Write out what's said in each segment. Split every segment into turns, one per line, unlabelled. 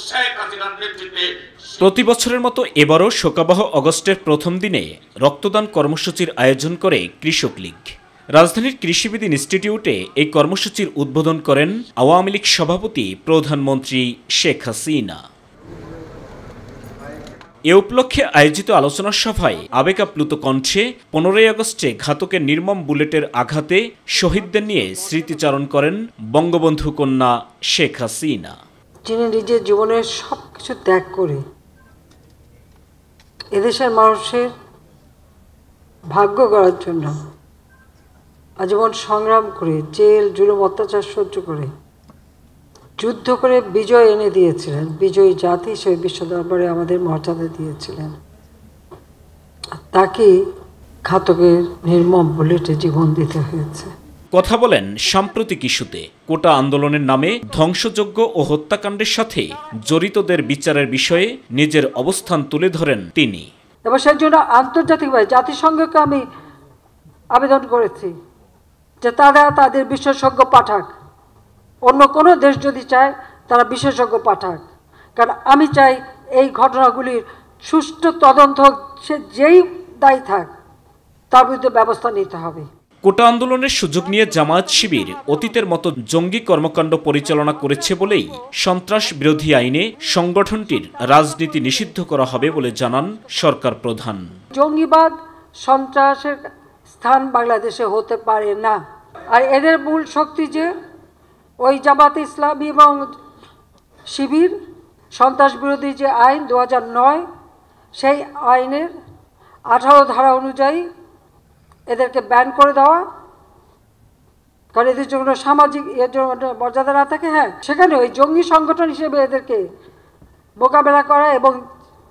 শেখ হাসিনার নেতৃত্বে।
প্রতি বছরের মতো এবারও শোকাবহ অগস্টের প্রথম দিনে রক্তদান কর্মসূচির আয়োজন করে কৃষক লীগ। রাজধানীর কৃষিবিদ ইনস্টিটিউটে এই কর্মসূচির উদ্বোধন করেন আওয়ামী লীগ সভাপতি প্রধানমন্ত্রী শেখ হাসিনা। এ উপলক্ষে আয়োজিত আলোচনা সভায় আবেগাপ্লুত কণ্ঠে 15ই আগস্টে ঘাতকের নির্মম বুলেটের আঘাতে শহীদদের নিয়ে স্মৃতিচারণ করেন বঙ্গবন্ধু কন্যা শেখ হাসিনা।
যিনি নিজের জীবনের সবকিছু ত্যাগ করে এদেশের মানুষের ভাগ্য গড়ার জন্য আজীবন সংগ্রাম করে জেল জুলুম অত্যাচার সহ্য করে যুদ্ধ করে বিজয় এনে দিয়েছিলেন, বিজয়ী জাতি হিসেবে বিশ্ব দরবারে আমাদের মর্যাদা দিয়েছিলেন। তাকে ঘাতকের নির্মম বুলেটে জীবন দিতে হয়েছে।
কথা বলেন সাম্প্রতিক ইস্যুতে কোটা আন্দোলনের নামে ধ্বংসযজ্ঞ ও হত্যাকাণ্ডের সাথে জড়িতদের বিচারের বিষয়ে নিজের অবস্থান তুলে ধরেন তিনি।
এবং সেই জন্য আন্তর্জাতিকভাবে জাতিসংঘকে আমি আবেদন করেছি যে তারা তাদের বিশেষজ্ঞ পাঠাক, অন্য কোনো দেশ যদি চায় তারা বিশেষজ্ঞ পাঠাক, কারণ আমি চাই এই ঘটনাগুলির সুষ্ঠু তদন্ত, সে যেই দায়ী থাক তার বিরুদ্ধে ব্যবস্থা নিতে হবে।
কোটা আন্দোলনের সুযোগ নিয়ে জামায়াত শিবির অতীতের মতো জঙ্গি কর্মকাণ্ড পরিচালনা করেছে বলেই সন্ত্রাস বিরোধী আইনে সংগঠনটির রাজনীতি নিষিদ্ধ করা হবে বলে জানান সরকার প্রধান।
জঙ্গিবাদ সন্ত্রাসের স্থান বাংলাদেশে হতে পারে না। আর এদের মূল শক্তি যে ওই জামাত ইসলামী এবং শিবির, সন্ত্রাস বিরোধী যে আইন 2009, সেই আইনের 18 ধারা অনুযায়ী এদেরকে ব্যান করে দেওয়া, কারণ এদের জন্য সামাজিক এর জন্য মর্যাদা না থাকে। হ্যাঁ, সেখানে ওই জঙ্গি সংগঠন হিসেবে এদেরকে মোকাবেলা করা এবং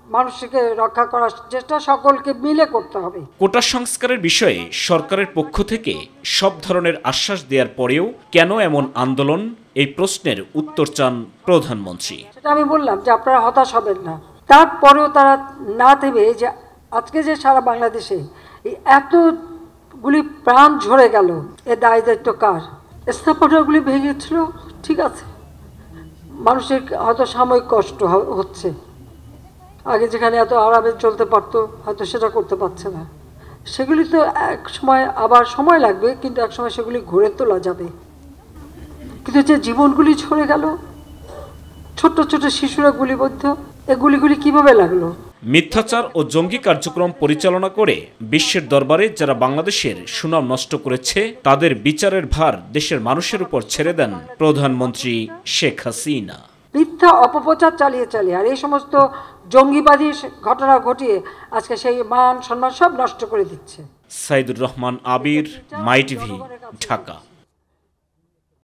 মানুষকে রক্ষা করার চেষ্টা সকলকে মিলে করতে হবে।
কোটা সংস্কারের বিষয়ে সরকারের পক্ষ থেকে সব ধরনের আশ্বাস দেওয়ার পরেও কেন এমন আন্দোলন, এই প্রশ্নের উত্তর চান প্রধানমন্ত্রী।
সেটা আমি বললাম যে আপনারা হতাশ হবেন না, তারপরেও তারা না থেমে যে আজকে যে সারা বাংলাদেশে এই এতগুলি প্রাণ ঝরে গেল, এ দায় দায়িত্ব কার? স্থাপনাগুলি ভেঙেছিল, ঠিক আছে, মানুষের হয়তো সাময়িক কষ্ট হচ্ছে, আগে যেখানে এত আরামে চলতে পারতো হয়তো সেটা করতে পারছে না। সেগুলি তো এক সময় আবার সময় লাগবে, কিন্তু এক সময় সেগুলি ঘুরে তোলা যাবে। কিন্তু যে জীবনগুলি ঝরে গেল, ছোট্ট ছোট শিশুরা গুলিবদ্ধ, এ গুলিগুলি কিভাবে লাগলো?
মিথ্যাচার ও জঙ্গি কার্যক্রম পরিচালনা করে বিশ্বের দরবারে যারা বাংলাদেশের সুনাম নষ্ট করেছে তাদের বিচারের ভার দেশের মানুষের উপর ছেড়ে দেন প্রধানমন্ত্রী শেখ হাসিনা।
মিথ্যা অপপ্রচার চালিয়ে আর এই সমস্ত জঙ্গিবাদী ঘটনা ঘটিয়ে আজকে সেই মান সম্মান সব নষ্ট করে দিচ্ছে।
সাইদুর রহমান আবির, মাই টিভি, ঢাকা।